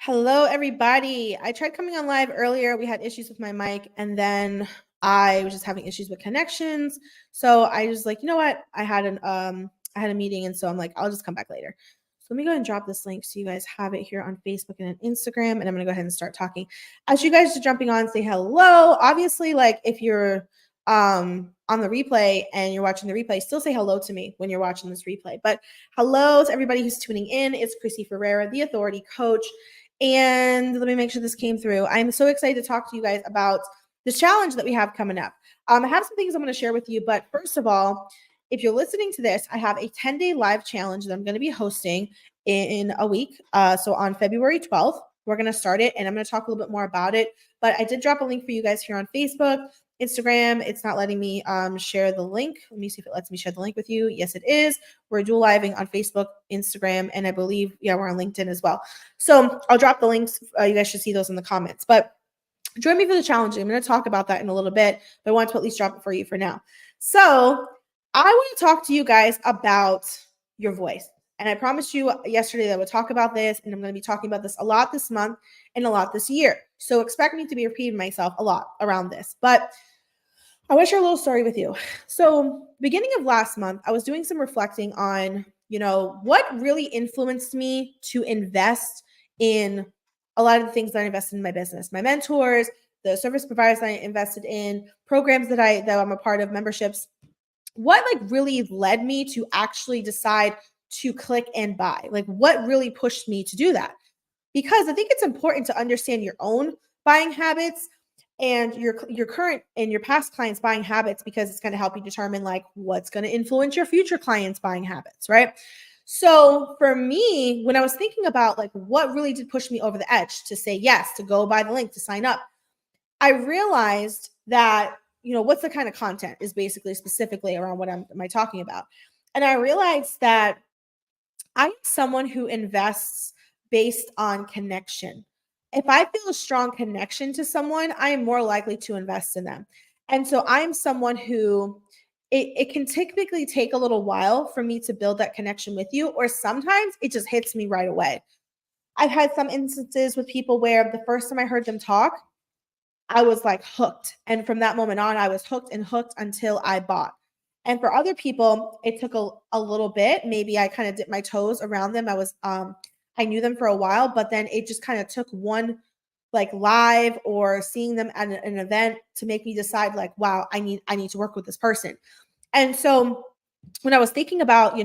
Hello, everybody. I tried coming on live earlier. We had issues with my mic, and then I was just having issues with connections. So I was like, you know what? I had a meeting, and so I'm like, I'll just come back later. So let me go ahead and drop this link so you guys have it here on Facebook and on Instagram, and I'm gonna go ahead and start talking. As you guys are jumping on, say hello. Obviously, like if you're on the replay and you're watching the replay, still say hello to me when you're watching this replay. But hello to everybody who's tuning in. It's Krissy Ferreira, the Authority Coach. And let me make sure this came through. I'm so excited to talk to you guys about this challenge that we have coming up. I have some things I'm going to share with you, but first of all, if you're listening to this, I have a 10-day live challenge that I'm going to be hosting in a week. So on February 12th, we're going to start it, and I'm going to talk a little bit more about it. But I did drop a link for you guys here on Facebook, Instagram. It's not letting me share the link. Let me see if it lets me share the link with you. Yes, it is. We're dual living on Facebook, Instagram, and I believe, we're on LinkedIn as well. So I'll drop the links. You guys should see those in the comments. But join me for the challenge. I'm going to talk about that in a little bit, but I want to at least drop it for you for now. So I want to talk to you guys about your voice. And I promised you yesterday that I would talk about this, and I'm going to be talking about this a lot this month and a lot this year. So expect me to be repeating myself a lot around this. But I want to share a little story with you. So beginning of last month, I was doing some reflecting on, what really influenced me to invest in a lot of the things that I invested in my business, my mentors, the service providers that I invested in, programs that I'm a part of, memberships. What really led me to actually decide to click and buy? What really pushed me to do that? Because I think it's important to understand your own buying habits and your current and your past clients' buying habits, because it's going to help you determine what's going to influence your future clients' buying habits, right? So for me, when I was thinking about what really did push me over the edge to say yes, to go buy the link, to sign up, I realized that, what's the kind of content is basically specifically around what am I talking about. And I realized that I'm someone who invests based on connection. If I feel a strong connection to someone, I am more likely to invest in them. And so I'm someone who it can typically take a little while for me to build that connection with you, or sometimes it just hits me right away. I've had some instances with people where the first time I heard them talk, I was hooked. And from that moment on, I was hooked until I bought. And for other people, it took a little bit. Maybe I kind of dipped my toes around them. I knew them for a while, but then it just kind of took one live or seeing them at an event to make me decide wow, I need to work with this person. And so when I was thinking about,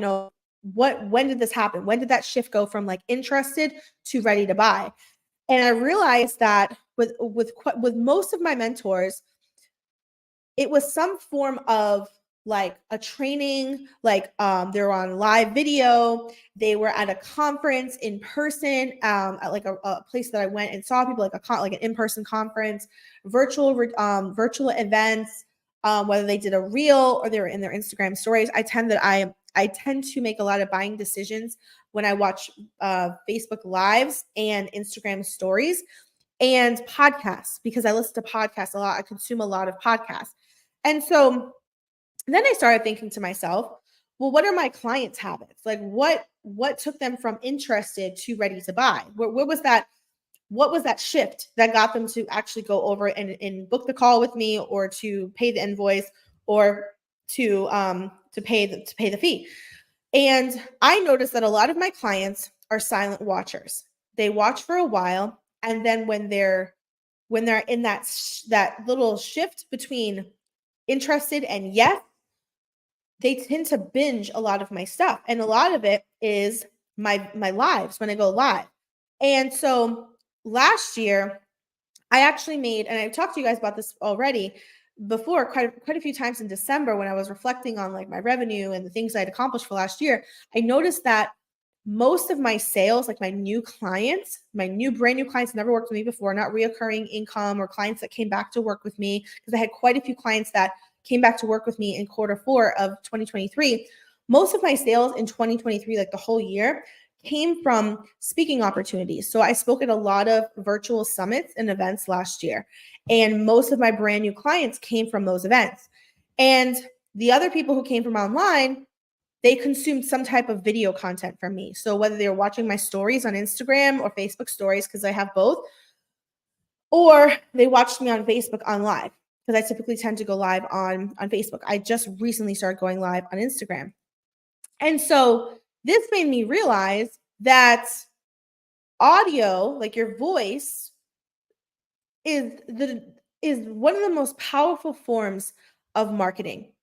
when did this happen? When did that shift go from interested to ready to buy? And I realized that with most of my mentors, it was some form of a training, they were on live video, they were at a conference in person, at a place that I went and saw people, like an in-person conference, virtual events, whether they did a reel or they were in their Instagram stories. I tend to make a lot of buying decisions when I watch Facebook lives and Instagram stories and podcasts, because I listen to podcasts a lot. I consume a lot of podcasts. And so then I started thinking to myself, well, what are my clients' habits? What took them from interested to ready to buy? What was that shift that got them to actually go over and book the call with me, or to pay the invoice, or to pay the fee? And I noticed that a lot of my clients are silent watchers. They watch for a while, and then when they're in that little shift between interested and yes, they tend to binge a lot of my stuff. And a lot of it is my lives, when I go live. And so last year, I actually made, and I've talked to you guys about this already before, quite a few times in December, when I was reflecting on my revenue and the things I'd accomplished for last year. I noticed that most of my sales, my new clients, brand new clients, never worked with me before, not reoccurring income, or clients that came back to work with me, because I had quite a few clients that came back to work with me in Q4 of 2023. Most of my sales in 2023, the whole year, came from speaking opportunities. So I spoke at a lot of virtual summits and events last year, and most of my brand new clients came from those events. And the other people who came from online, they consumed some type of video content from me. So whether they're watching my stories on Instagram or Facebook stories, because I have both, or they watched me on Facebook on live, because I typically tend to go live on Facebook. I just recently started going live on Instagram. And so this made me realize that audio, like your voice, is one of the most powerful forms of marketing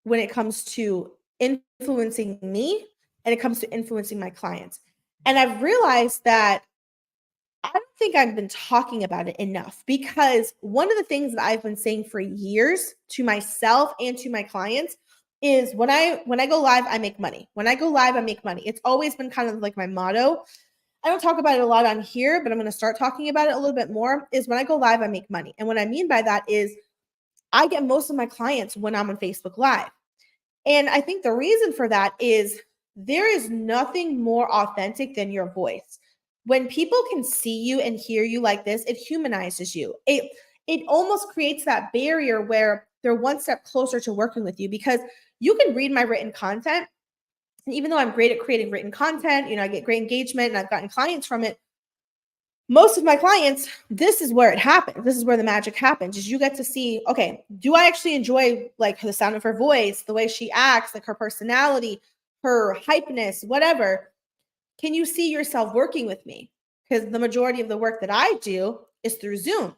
when it comes to influencing me and it comes to influencing my clients. And I've realized that I don't think I've been talking about it enough, because one of the things that I've been saying for years to myself and to my clients is when I go live, I make money. When I go live, I make money. It's always been kind of like my motto. I don't talk about it a lot on here, but I'm going to start talking about it a little bit more. Is when I go live, I make money. And what I mean by that is I get most of my clients when I'm on Facebook Live. And I think the reason for that is there is nothing more authentic than your voice. When people can see you and hear you like this, it humanizes you. It almost creates that barrier where they're one step closer to working with you, because you can read my written content. And even though I'm great at creating written content, I get great engagement and I've gotten clients from it. Most of my clients, this is where it happens. This is where the magic happens, is you get to see, okay, do I actually enjoy like the sound of her voice, the way she acts, like her personality, her hypeness, whatever. Can you see yourself working with me? Because the majority of the work that I do is through Zoom.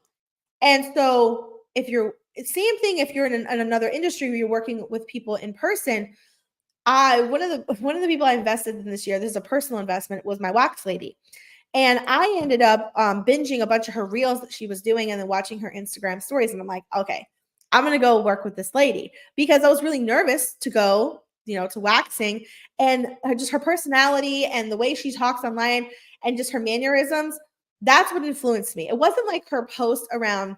And so same thing if you're in another industry where you're working with people in person. One of the people I invested in this year, this is a personal investment, was my wax lady. And I ended up binging a bunch of her reels that she was doing and then watching her Instagram stories. And I'm like, okay, I'm going to go work with this lady, because I was really nervous to go, to waxing, and just her personality and the way she talks online and just her mannerisms. That's what influenced me. It wasn't like her post around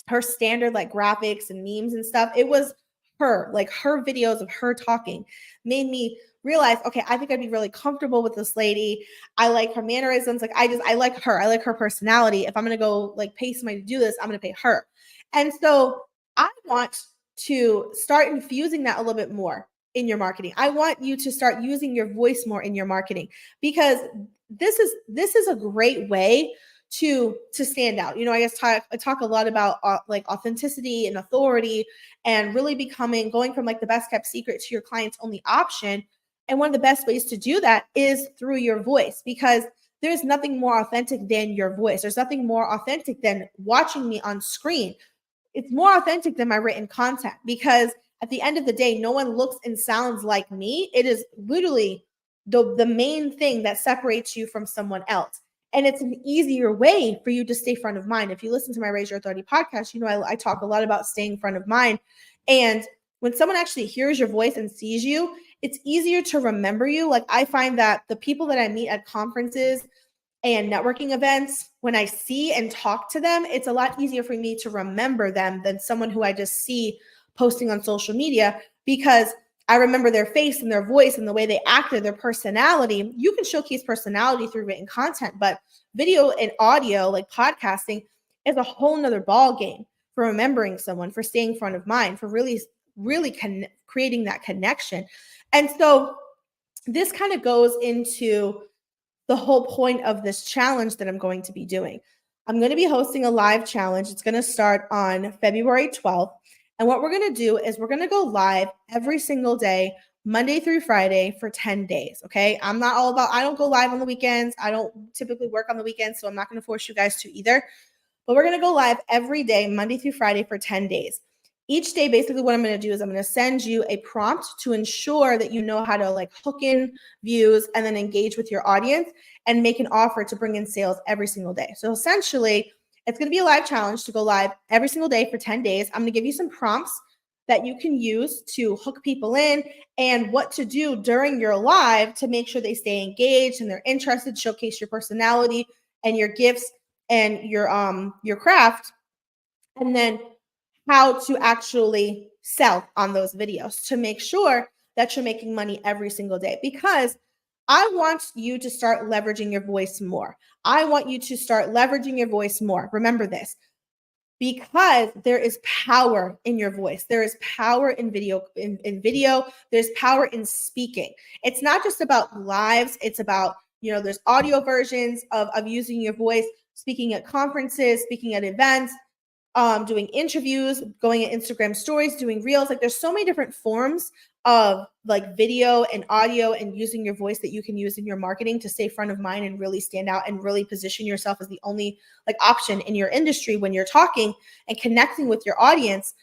her standard like graphics and memes and stuff. It was her videos of her talking made me realize, okay, I think I'd be really comfortable with this lady. I like her mannerisms. I like her. I like her personality. If I'm going to go like pay somebody to do this, I'm going to pay her. And so I want to start infusing that a little bit more in your marketing. I want you to start using your voice more in your marketing, because this is a great way to stand out. I talk a lot about like authenticity and authority, and really going from like the best kept secret to your client's only option. And one of the best ways to do that is through your voice, because there's nothing more authentic than your voice. There's nothing more authentic than watching me on screen. It's more authentic than my written content, because at the end of the day, no one looks and sounds like me. It is literally the main thing that separates you from someone else. And it's an easier way for you to stay front of mind. If you listen to my Raise Your Authority podcast, I talk a lot about staying front of mind. And when someone actually hears your voice and sees you, it's easier to remember you. Like, I find that the people that I meet at conferences and networking events, when I see and talk to them, it's a lot easier for me to remember them than someone who I just see posting on social media, because I remember their face and their voice and the way they acted, their personality. You can showcase personality through written content, but video and audio, like podcasting, is a whole nother ball game for remembering someone, for staying front of mind, for really creating that connection. And so this kind of goes into the whole point of this challenge that I'm going to be doing. I'm going to be hosting a live challenge. It's going to start on February 12th. And what we're going to do is we're going to go live every single day, Monday through Friday, for 10 days. Okay. I don't go live on the weekends. I don't typically work on the weekends, so I'm not going to force you guys to either. But we're going to go live every day, Monday through Friday, for 10 days. Each day, basically what I'm going to do is I'm going to send you a prompt to ensure that you know how to like hook in views and then engage with your audience and make an offer to bring in sales every single day. So essentially, it's going to be a live challenge to go live every single day for 10 days. I'm going to give you some prompts that you can use to hook people in, and what to do during your live to make sure they stay engaged and they're interested, showcase your personality and your gifts and your craft, and then how to actually sell on those videos to make sure that you're making money every single day. Because I want you to start leveraging your voice more. I want you to start leveraging your voice more. Remember this. because there is power in your voice. There is power in video, in video. There's power in speaking. It's not just about lives. It's about, there's audio versions of using your voice, speaking at conferences, speaking at events, doing interviews, going at Instagram stories, doing reels. Like there's so many different forms of like video and audio and using your voice that you can use in your marketing to stay front of mind and really stand out and really position yourself as the only like option in your industry when you're talking and connecting with your audience.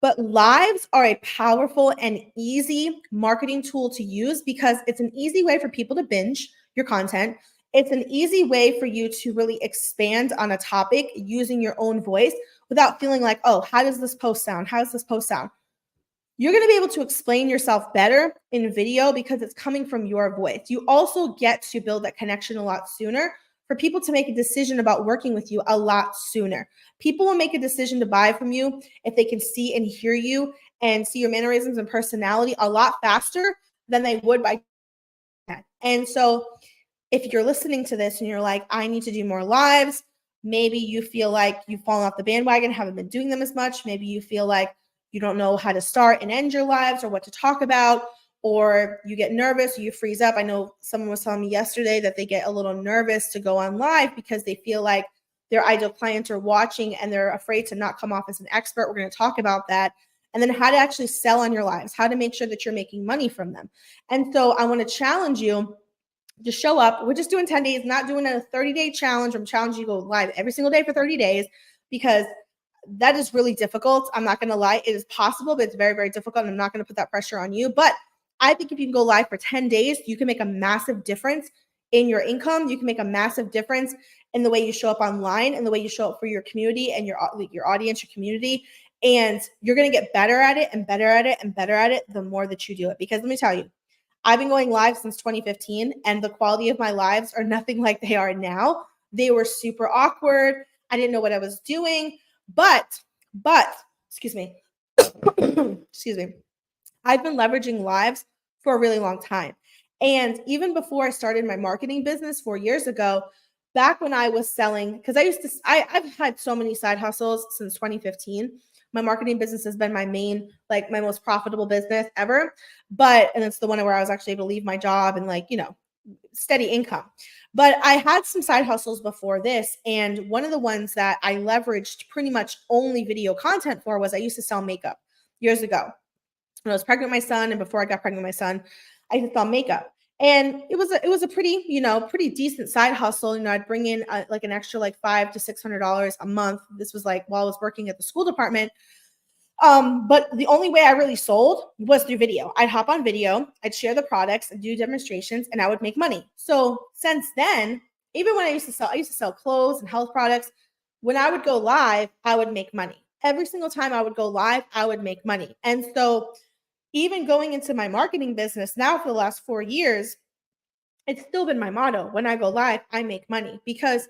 But lives are a powerful and easy marketing tool to use because it's an easy way for people to binge your content. It's an easy way for you to really expand on a topic using your own voice without feeling like, oh, how does this post sound? How does this post sound? You're going to be able to explain yourself better in video because it's coming from your voice. You also get to build that connection a lot sooner for people to make a decision about working with you a lot sooner. People will make a decision to buy from you if they can see and hear you and see your mannerisms and personality a lot faster than they would by that. And so if you're listening to this and you're like, I need to do more lives, maybe you feel like you've fallen off the bandwagon, haven't been doing them as much. Maybe you feel like you don't know how to start and end your lives or what to talk about, or you get nervous or you freeze up. I know someone was telling me yesterday that they get a little nervous to go on live because they feel like their ideal clients are watching and they're afraid to not come off as an expert. We're going to talk about that. And then how to actually sell on your lives, how to make sure that you're making money from them. And so I want to challenge you to show up. We're just doing 10 days, not doing a 30-day challenge. I'm challenging you to go live every single day for 30 days because that is really difficult. I'm not going to lie. It is possible, but it's very, very difficult. And I'm not going to put that pressure on you. But I think if you can go live for 10 days, you can make a massive difference in your income. You can make a massive difference in the way you show up online and the way you show up for your community and your audience, your community. And you're going to get better at it and better at it and better at it the more that you do it. Because let me tell you, I've been going live since 2015 and the quality of my lives are nothing like they are now. They were super awkward. I didn't know what I was doing, but, excuse me, excuse me. I've been leveraging lives for a really long time. And even before I started my marketing business 4 years ago, back when I was selling, because I've had so many side hustles since 2015. My marketing business has been my main, like my most profitable business ever. And it's the one where I was actually able to leave my job and steady income. But I had some side hustles before this. And one of the ones that I leveraged pretty much only video content for was I used to sell makeup years ago. When I was pregnant with my son and before I got pregnant with my son, I used to sell makeup. And it was a pretty, pretty decent side hustle. I'd bring in an extra $500 to $600 a month. This was while I was working at the school department. But the only way I really sold was through video. I'd hop on video, I'd share the products and do demonstrations, and I would make money. So since then, even when I used to sell clothes and health products. When I would go live, I would make money. Every single time I would go live, I would make money. And so even going into my marketing business now for the last 4 years, it's still been my motto. When I go live, I make money because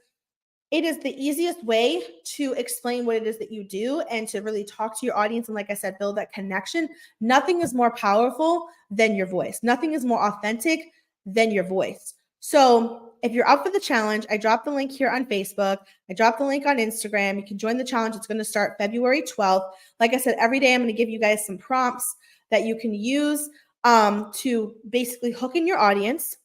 it is the easiest way to explain what it is that you do and to really talk to your audience. And like I said, build that connection. Nothing is more powerful than your voice. Nothing is more authentic than your voice. So if you're up for the challenge, I dropped the link here on Facebook. I dropped the link on Instagram. You can join the challenge. It's going to start February 12th. Like I said, every day I'm going to give you guys some prompts that you can use to basically hook in your audience,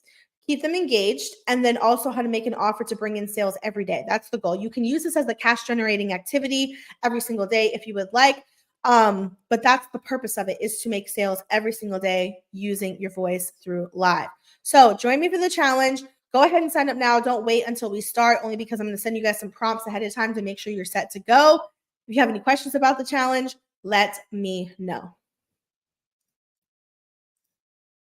keep them engaged, and then also how to make an offer to bring in sales every day. That's the goal. You can use this as a cash generating activity every single day if you would like. But that's the purpose of it, is to make sales every single day using your voice through live. So join me for the challenge. Go ahead and sign up now. Don't wait until we start, only because I'm going to send you guys some prompts ahead of time to make sure you're set to go. If you have any questions about the challenge, let me know.